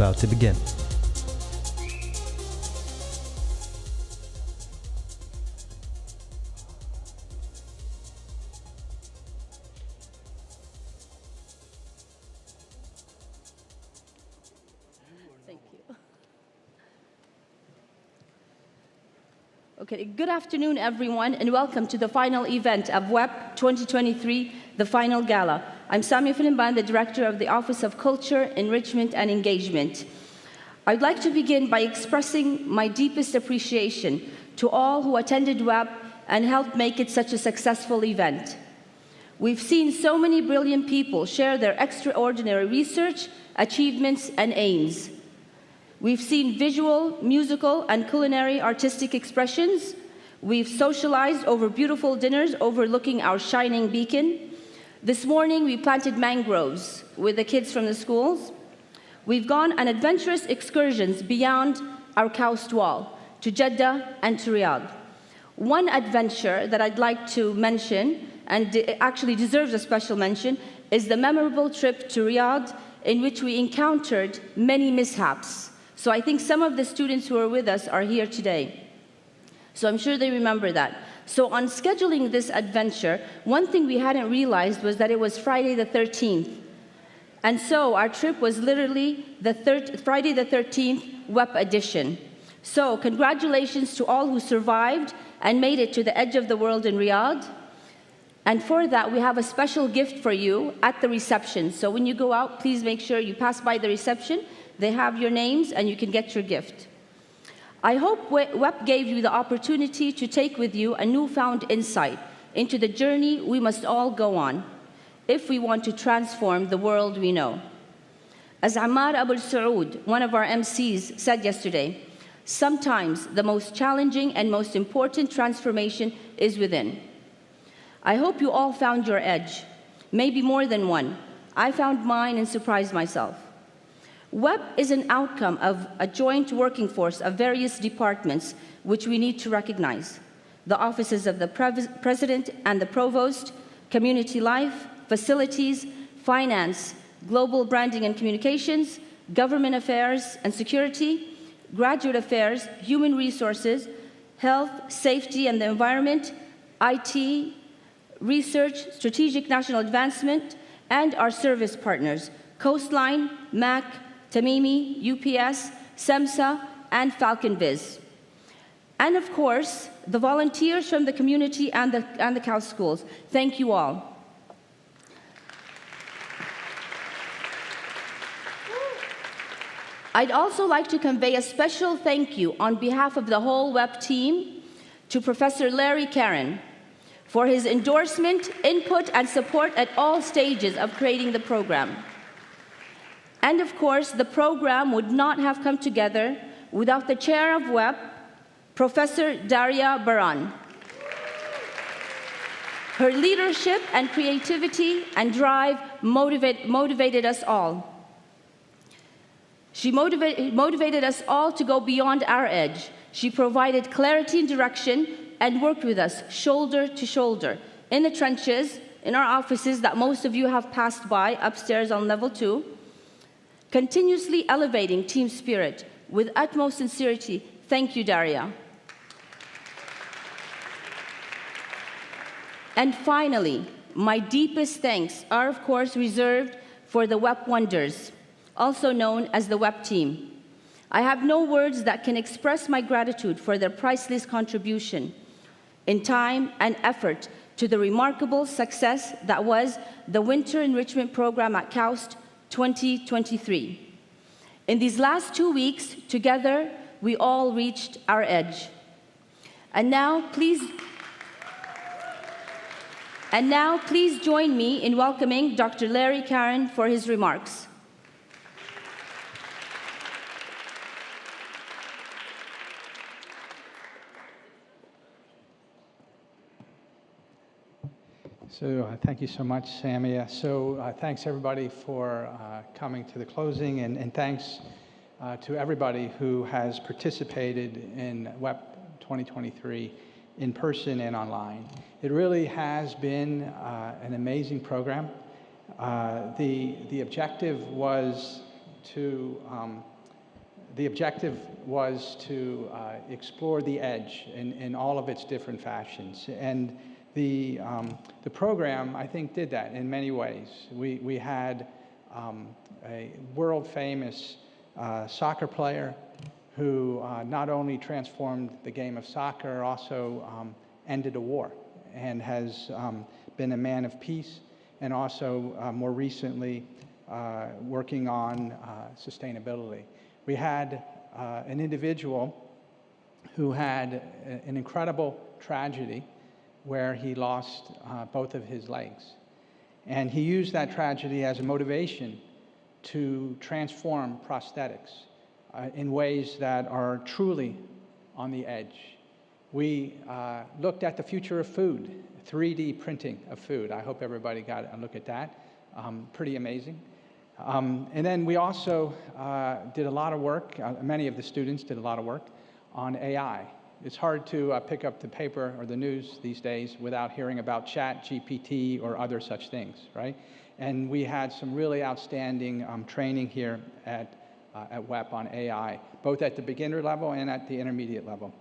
about to begin. Thank you. Okay, good afternoon, everyone, and welcome to the final event of WEP 2023, the Final Gala. I'm Samia Filimban, the Director of the Office of Culture, Enrichment, and Engagement. I'd like to begin by expressing my deepest appreciation to all who attended WEP and helped make it such a successful event. We've seen so many brilliant people share their extraordinary research, achievements, and aims. We've seen visual, musical, and culinary artistic expressions. We've socialized over beautiful dinners overlooking our shining beacon. This morning, we planted mangroves with the kids from the schools. We've gone on adventurous excursions beyond our KAUST wall to Jeddah and to Riyadh. One adventure that I'd like to mention, and it actually deserves a special mention, is the memorable trip to Riyadh in which we encountered many mishaps. So I think some of the students who are with us are here today. So I'm sure they remember that. So on scheduling this adventure, one thing we hadn't realized was that it was Friday the 13th. And so our trip was literally the Friday the 13th WEP edition. So congratulations to all who survived and made it to the edge of the world in Riyadh. And for that, we have a special gift for you at the reception. So when you go out, please make sure you pass by the reception. They have your names and you can get your gift. I hope WEP gave you the opportunity to take with you a newfound insight into the journey we must all go on if we want to transform the world we know. As Ammar Abul Saud, one of our MCs, said yesterday, sometimes the most challenging and most important transformation is within. I hope you all found your edge, maybe more than one. I found mine and surprised myself. WEP is an outcome of a joint working force of various departments which we need to recognize. The offices of the President and the Provost, community life, facilities, finance, global branding and communications, government affairs and security, graduate affairs, human resources, health, safety and the environment, IT, research, strategic national advancement, and our service partners, Coastline, MAC, Tamimi, UPS, SEMSA, and Falcon Viz. And of course, the volunteers from the community and the KAUST schools. Thank you all. I'd also like to convey a special thank you on behalf of the whole WEP team to Professor Larry Karen for his endorsement, input, and support at all stages of creating the program. And of course, the program would not have come together without the chair of WEP, Professor Daria Baran. Her leadership and creativity and drive motivated us all. She motivated us all to go beyond our edge. She provided clarity and direction and worked with us shoulder to shoulder in the trenches, in our offices that most of you have passed by upstairs on level 2, continuously elevating team spirit with utmost sincerity. Thank you, Daria. And finally, my deepest thanks are, of course, reserved for the WEP Wonders, also known as the WEP team. I have no words that can express my gratitude for their priceless contribution in time and effort to the remarkable success that was the Winter Enrichment Program at KAUST 2023. In these last 2 weeks, together, we all reached our edge. And now, please join me in welcoming Dr. Larry Karen for his remarks. So thank you so much, Samia. So thanks everybody for coming to the closing, and thanks to everybody who has participated in WEP 2023 in person and online. It really has been an amazing program. The objective was to the objective was to explore the edge in all of its different fashions. And the program, I think, did that in many ways. We had a world-famous soccer player who not only transformed the game of soccer, also ended a war and has been a man of peace, and also more recently working on sustainability. We had an individual who had an incredible tragedy where he lost both of his legs. And he used that tragedy as a motivation to transform prosthetics in ways that are truly on the edge. We looked at the future of food, 3D printing of food. I hope everybody got a look at that. Pretty amazing. And then we also did a lot of work, many of the students did a lot of work on AI. It's hard to pick up the paper or the news these days without hearing about ChatGPT or other such things, right? And we had some really outstanding training here at WEP on AI, both at the beginner level and at the intermediate level.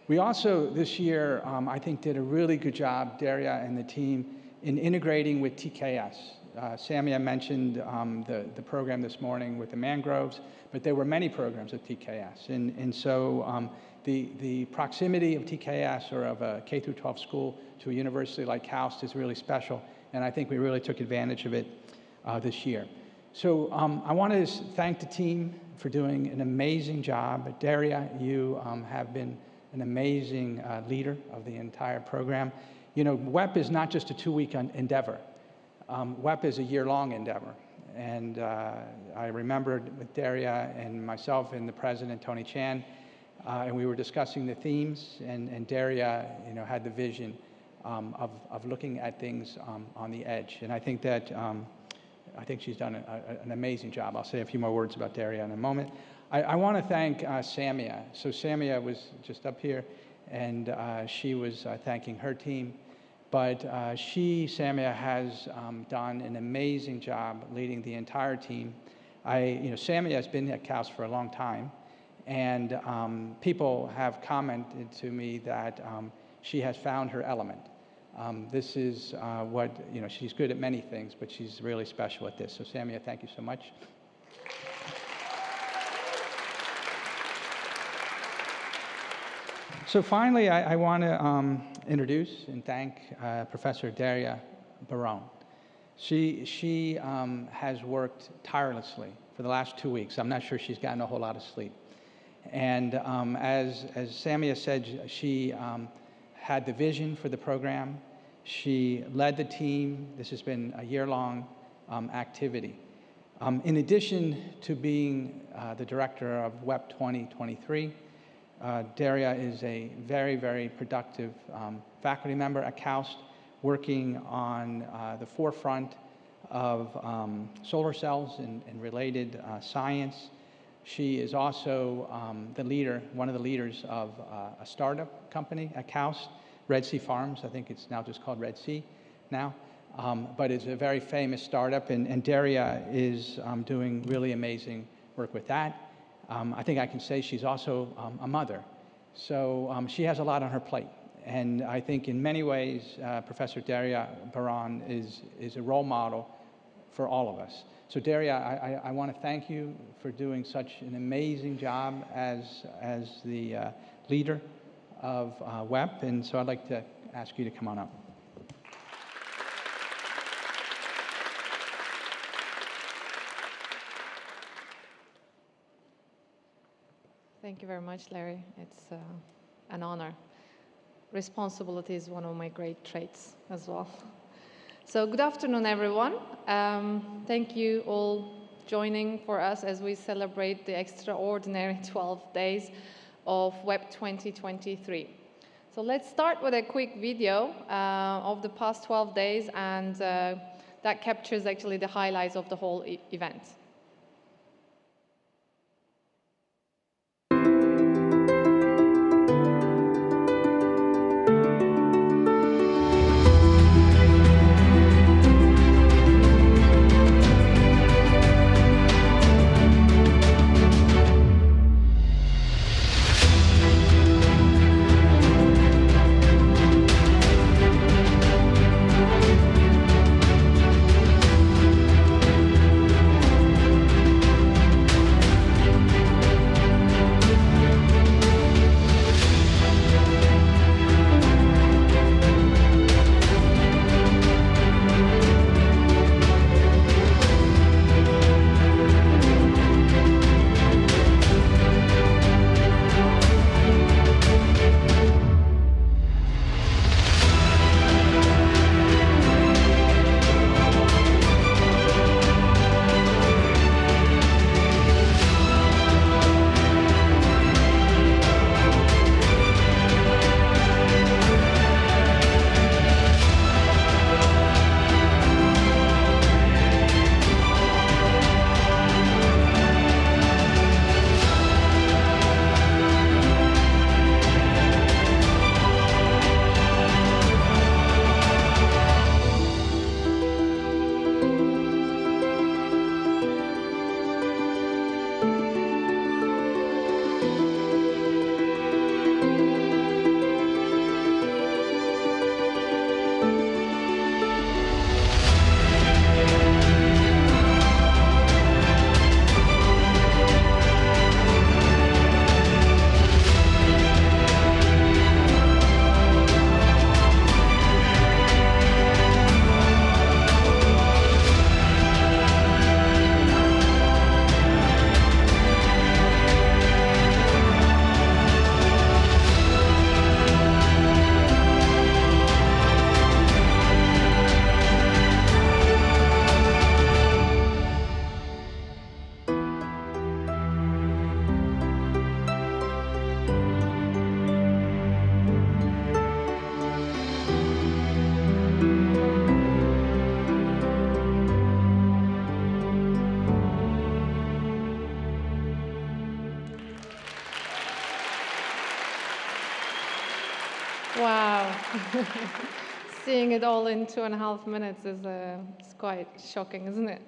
We also, this year, I think did a really good job, Daria and the team, in integrating with TKS. Samia mentioned the program this morning with the mangroves, but there were many programs at TKS. And so the proximity of TKS, or of a K-12 school, to a university like KAUST is really special, and I think we really took advantage of it this year. So I want to thank the team for doing an amazing job. Daria, you have been an amazing leader of the entire program. You know, WEP is not just a 2-week endeavor. WEP is a year-long endeavor. And I remembered with Daria and myself and the president, Tony Chan, and we were discussing the themes, and Daria, you know, had the vision of looking at things on the edge. And I think that I think she's done an amazing job. I'll say a few more words about Daria in a moment. I want to thank Samia. So Samia was just up here, and she was thanking her team. But Samia has done an amazing job leading the entire team. Samia has been at KAUST for a long time, and people have commented to me that she has found her element. This is she's good at many things, but she's really special at this. So Samia, thank you so much. So finally, I want to introduce and thank Professor Daria Baron. She has worked tirelessly for the last 2 weeks. I'm not sure she's gotten a whole lot of sleep. And as Samia said, she had the vision for the program. She led the team. This has been a year-long activity. In addition to being the director of WEP 2023, Daria is a very, very productive faculty member at KAUST, working on the forefront of solar cells and related science. She is also one of the leaders of a startup company at KAUST, Red Sea Farms. I think it's now just called Red Sea now, but it's a very famous startup, and Daria is doing really amazing work with that. I think I can say she's also a mother. So she has a lot on her plate. And I think in many ways, Professor Daria Baron is a role model for all of us. So Daria, I want to thank you for doing such an amazing job as the leader of WEP. And so I'd like to ask you to come on up. Thank you very much, Larry. It's an honor. Responsibility is one of my great traits as well. So good afternoon, everyone. Thank you all joining for us as we celebrate the extraordinary 12 days of WEP 2023. So let's start with a quick video of the past 12 days, and that captures actually the highlights of the whole event. Wow. Seeing it all in 2.5 minutes is it's quite shocking, isn't it?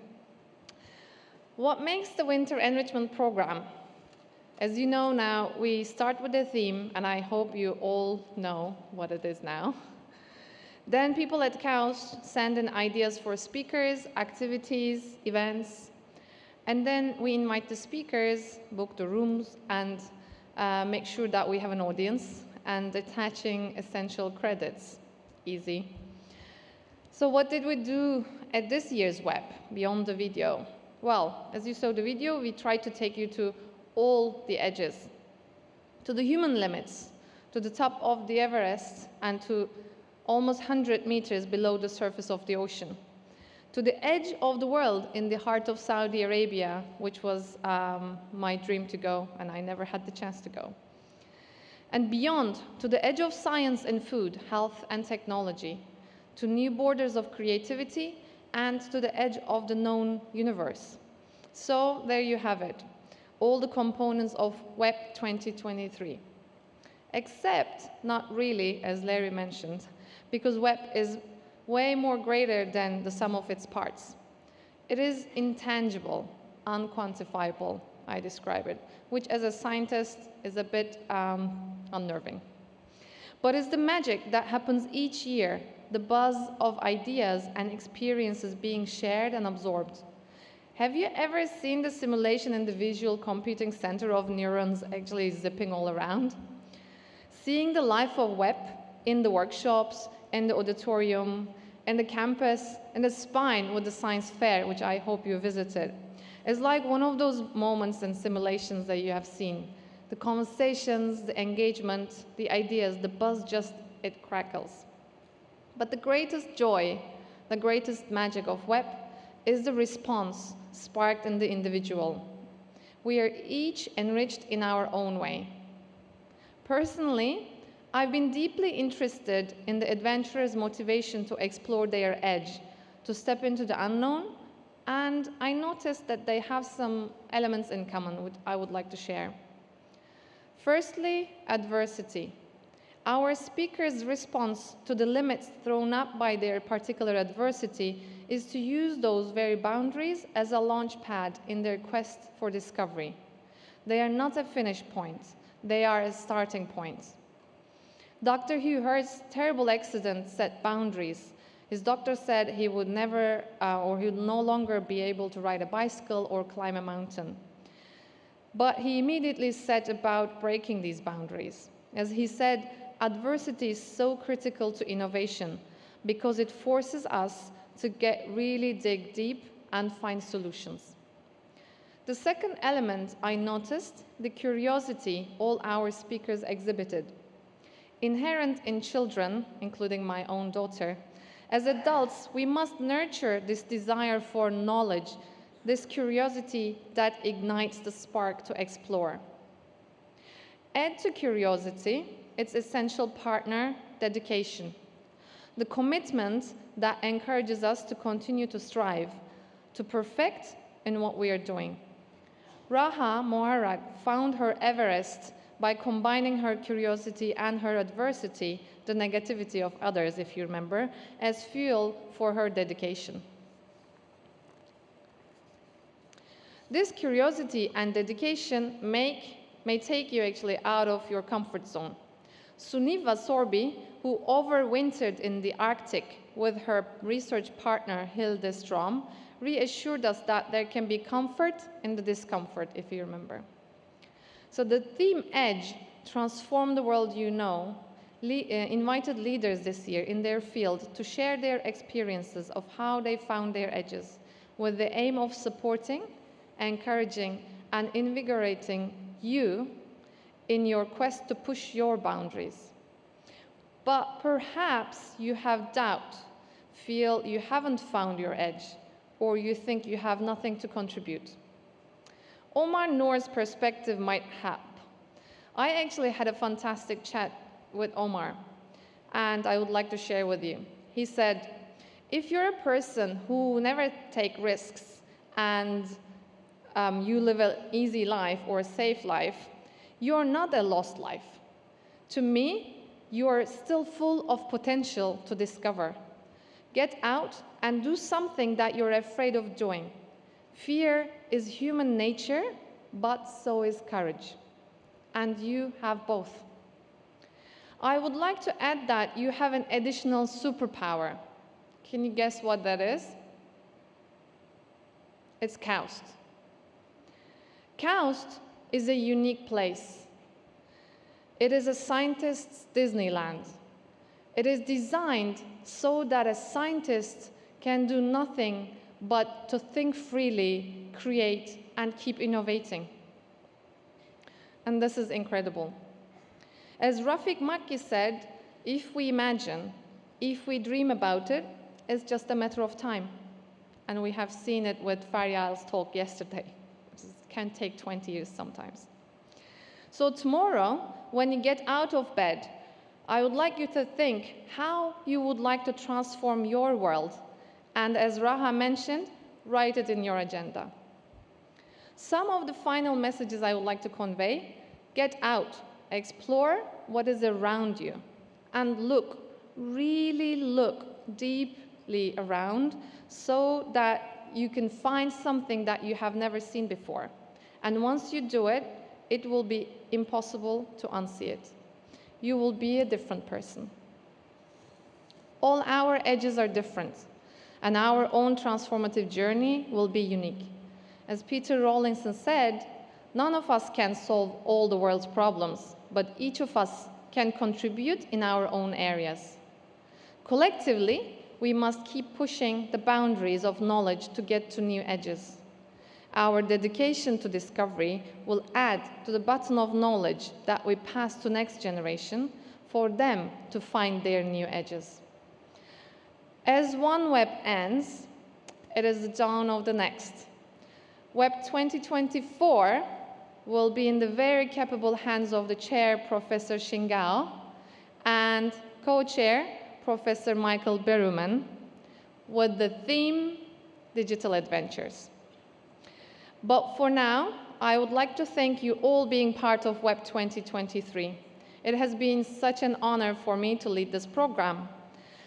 What makes the Winter Enrichment Program? As you know now, we start with a theme, and I hope you all know what it is now. Then people at KAUST send in ideas for speakers, activities, events, and then we invite the speakers, book the rooms, and make sure that we have an audience, and attaching essential credits. Easy. So what did we do at this year's WEP, beyond the video? Well, as you saw the video, we tried to take you to all the edges, to the human limits, to the top of the Everest, and to almost 100 meters below the surface of the ocean, to the edge of the world in the heart of Saudi Arabia, which was my dream to go, and I never had the chance to go. And beyond, to the edge of science and food, health and technology, to new borders of creativity, and to the edge of the known universe. So there you have it, all the components of WEP 2023. Except not really, as Larry mentioned, because WEP is way more greater than the sum of its parts. It is intangible, unquantifiable, I describe it, which as a scientist is a bit unnerving. But it's the magic that happens each year, the buzz of ideas and experiences being shared and absorbed. Have you ever seen the simulation in the visual computing center of neurons actually zipping all around? Seeing the life of WEP in the workshops, in the auditorium, in the campus, in the spine with the science fair, which I hope you visited, is like one of those moments and simulations that you have seen. The conversations, the engagement, the ideas, the buzz just, it crackles. But the greatest joy, the greatest magic of WEP is the response sparked in the individual. We are each enriched in our own way. Personally, I've been deeply interested in the adventurers' motivation to explore their edge, to step into the unknown, and I noticed that they have some elements in common which I would like to share. Firstly, adversity. Our speakers' response to the limits thrown up by their particular adversity is to use those very boundaries as a launch pad in their quest for discovery. They are not a finish point, they are a starting point. Dr. Hugh Hurt's terrible accident set boundaries. His doctor said he would never, or he would no longer be able to ride a bicycle or climb a mountain. But he immediately set about breaking these boundaries. As he said, adversity is so critical to innovation because it forces us to really dig deep and find solutions. The second element I noticed, the curiosity all our speakers exhibited. Inherent in children, including my own daughter, as adults, we must nurture this desire for knowledge, this curiosity that ignites the spark to explore. Add to curiosity its essential partner, dedication, the commitment that encourages us to continue to strive, to perfect in what we are doing. Raha Moharag found her Everest by combining her curiosity and her adversity, the negativity of others, if you remember, as fuel for her dedication. This curiosity and dedication may take you actually out of your comfort zone. Suniva Sorbi, who overwintered in the Arctic with her research partner Hilde Strom, reassured us that there can be comfort in the discomfort, if you remember. So the theme Edge, Transform the World You Know, invited leaders this year in their field to share their experiences of how they found their edges, with the aim of supporting, encouraging, and invigorating you in your quest to push your boundaries. But perhaps you have doubt, feel you haven't found your edge, or you think you have nothing to contribute. Omar Noor's perspective might help. I actually had a fantastic chat with Omar, and I would like to share with you. He said, if you're a person who never take risks and you live an easy life or a safe life, you're not a lost life. To me, You are still full of potential to discover. Get out and do something that you're afraid of doing. Fear is human nature, but so is courage. And you have both. I would like to add that you have an additional superpower. Can you guess what that is? It's KAUST. KAUST is a unique place. It is a scientist's Disneyland. It is designed so that a scientist can do nothing but to think freely, create, and keep innovating. And this is incredible. As Rafik Makki said, if we imagine, if we dream about it, it's just a matter of time. And we have seen it with Faryal's talk yesterday. It can take 20 years sometimes. So tomorrow, when you get out of bed, I would like you to think how you would like to transform your world. And as Raha mentioned, write it in your agenda. Some of the final messages I would like to convey: get out, explore what is around you, and look, really look deeply around so that you can find something that you have never seen before. And once you do it, it will be impossible to unsee it. You will be a different person. All our edges are different, and our own transformative journey will be unique. As Peter Rawlinson said, none of us can solve all the world's problems, but each of us can contribute in our own areas. Collectively, we must keep pushing the boundaries of knowledge to get to new edges. Our dedication to discovery will add to the baton of knowledge that we pass to next generation for them to find their new edges. As one WEP ends, it is the dawn of the next. WEP 2024 will be in the very capable hands of the chair, Professor Shingao, and co-chair, Professor Michael Beruman, with the theme, Digital Adventures. But for now, I would like to thank you all being part of WEP 2023. It has been such an honor for me to lead this program.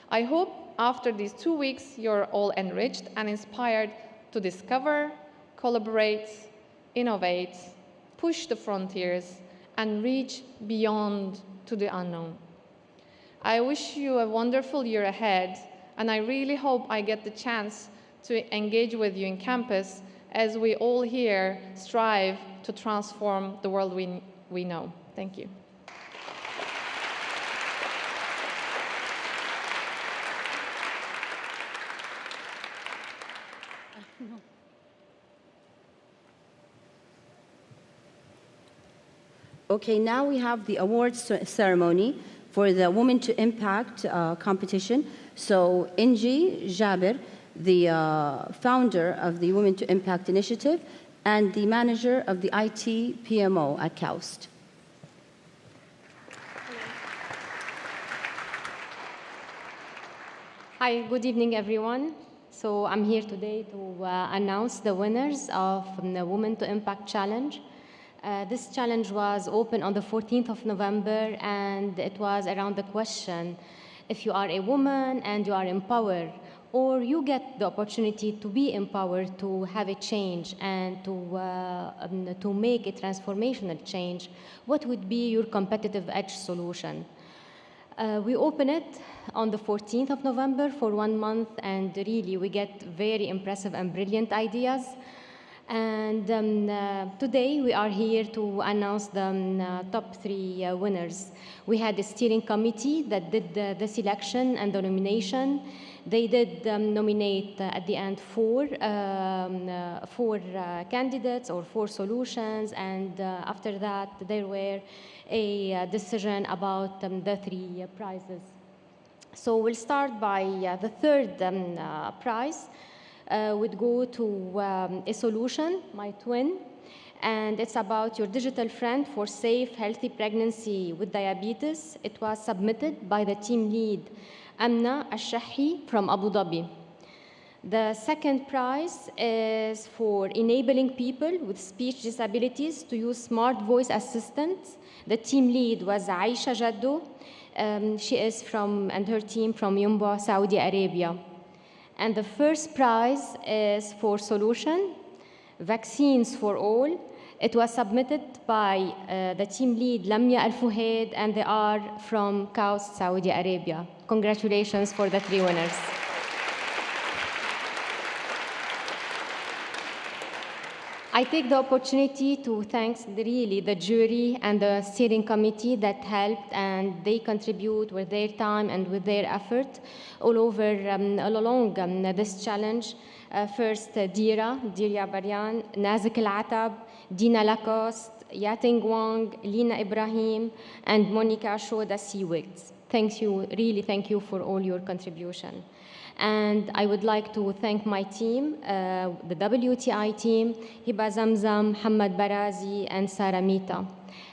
I hope after these 2 weeks, you're all enriched and inspired to discover, collaborate, innovate, push the frontiers, and reach beyond to the unknown. I wish you a wonderful year ahead, and I really hope I get the chance to engage with you in campus as we all here strive to transform the world we know. Thank you. Okay, now we have the awards ceremony for the Women to Impact competition. So Inji Jabir, the founder of the Women to Impact initiative and the manager of the IT PMO at KAUST. Hi, good evening, everyone. So I'm here today to announce the winners of the Women to Impact Challenge. This challenge was open on the 14th of November, and it was around the question, if you are a woman and you are empowered, or you get the opportunity to be empowered to have a change and to make a transformational change, what would be your competitive edge solution? We open it on the 14th of November for 1 month, and really we get very impressive and brilliant ideas. And today we are here to announce the top 3 winners. We had a steering committee that did the selection and the nomination. They did nominate at the end 4 candidates or 4 solutions, and after that there were a decision about the 3 prizes. So we'll start by the 3rd prize. Would go to a solution, My Twin, and it's about your digital friend for safe, healthy pregnancy with diabetes. It was submitted by the team lead, Amna Al-Shahi from Abu Dhabi. The 2nd prize is for enabling people with speech disabilities to use smart voice assistants. The team lead was Aisha Jaddo. She is and her team from Yumbo, Saudi Arabia. And the first prize is for solution, vaccines for all. It was submitted by the team lead, Lamia Al-Fuhaid, and they are from KAUST, Saudi Arabia. Congratulations for the 3 winners. I take the opportunity to thank really the jury and the steering committee that helped, and they contribute with their time and with their effort all along this challenge. First, Dira Baryan, Nazik Al-Atab, Dina Lacoste, Yating Wang, Lina Ibrahim, and Monica Shoda Seawigs. Thank you, really thank you for all your contribution. And I would like to thank my team, the WTI team, Hiba Zamzam, Hamad Barazi, and Sara Mita.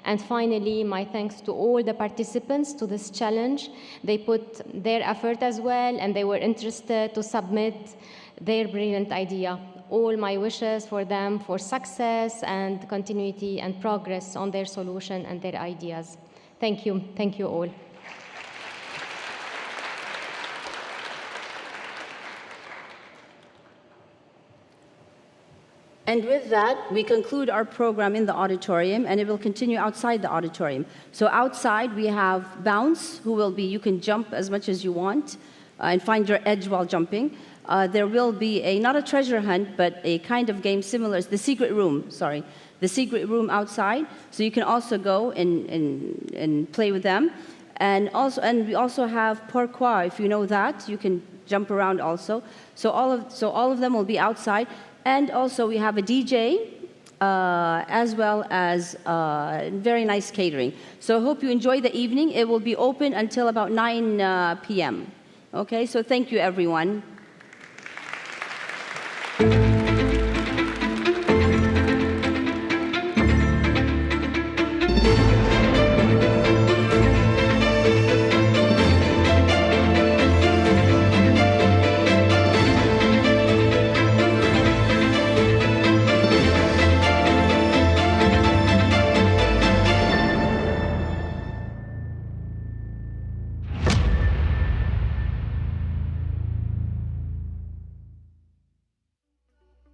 And finally, my thanks to all the participants to this challenge. They put their effort as well, and they were interested to submit their brilliant idea. All my wishes for them for success and continuity and progress on their solution and their ideas. Thank you all. And with that, we conclude our program in the auditorium, and it will continue outside the auditorium. So outside, we have Bounce, you can jump as much as you want and find your edge while jumping. There will be not a treasure hunt, but a kind of game similar, the secret room outside. So you can also go and play with them. And we also have parkour, if you know that, you can jump around also. So all of them will be outside. And also we have a DJ, as well as very nice catering. So I hope you enjoy the evening. It will be open until about 9 p.m. Okay, so thank you, everyone.